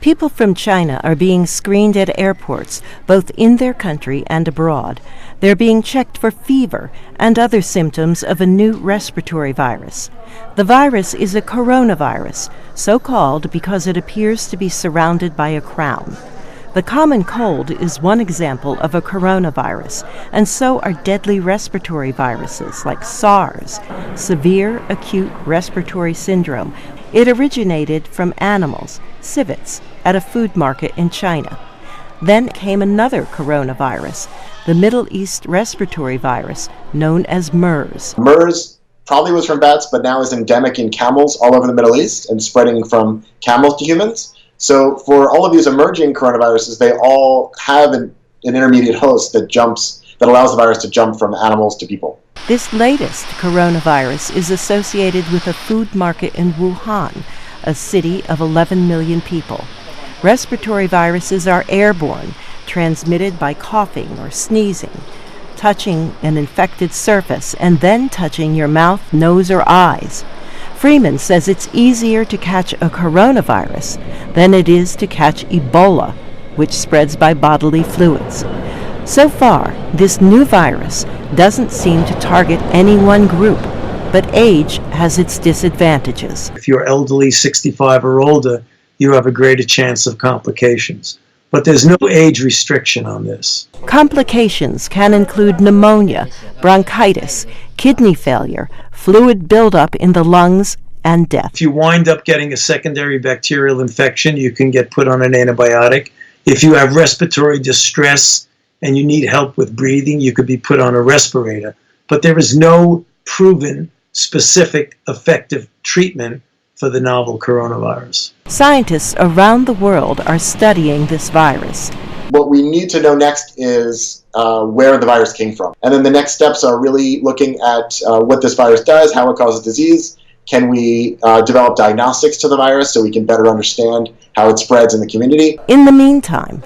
People from China are being screened at airports, both in their country and abroad. They're being checked for fever and other symptoms of a new respiratory virus. The virus is a coronavirus, so called because it appears to be surrounded by a crown. The common cold is one example of a coronavirus, and so are deadly respiratory viruses like SARS, severe acute respiratory syndrome. It originated from animals, civets, at a food market in China. Then came another coronavirus, the Middle East respiratory virus, known as MERS. MERS probably was from bats, but now is endemic in camels all over the Middle East and spreading from camels to humans. So for all of these emerging coronaviruses, they all have an intermediate host that allows the virus to jump from animals to people. This latest coronavirus is associated with a food market in Wuhan, a city of 11 million people. Respiratory viruses are airborne, transmitted by coughing or sneezing, touching an infected surface, and then touching your mouth, nose, or eyes. Freeman says it's easier to catch a coronavirus than it is to catch Ebola, which spreads by bodily fluids. So far, this new virus doesn't seem to target any one group, but age has its disadvantages. If you're elderly, 65 or older, you have a greater chance of complications. But there's no age restriction on this. Complications can include pneumonia, bronchitis, kidney failure, fluid buildup in the lungs, and death. If you wind up getting a secondary bacterial infection, you can get put on an antibiotic. If you have respiratory distress and you need help with breathing, you could be put on a respirator. But there is no proven, specific, effective treatment for the novel coronavirus. Scientists around the world are studying this virus. What we need to know next is where the virus came from. And then the next steps are really looking at what this virus does, how it causes disease. Can we develop diagnostics to the virus so we can better understand how it spreads in the community? In the meantime,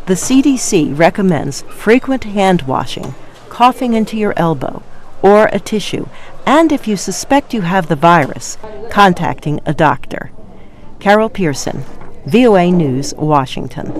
the CDC recommends frequent hand washing, coughing into your elbow, or a tissue, and if you suspect you have the virus, contacting a doctor. Carol Pearson, VOA News, Washington.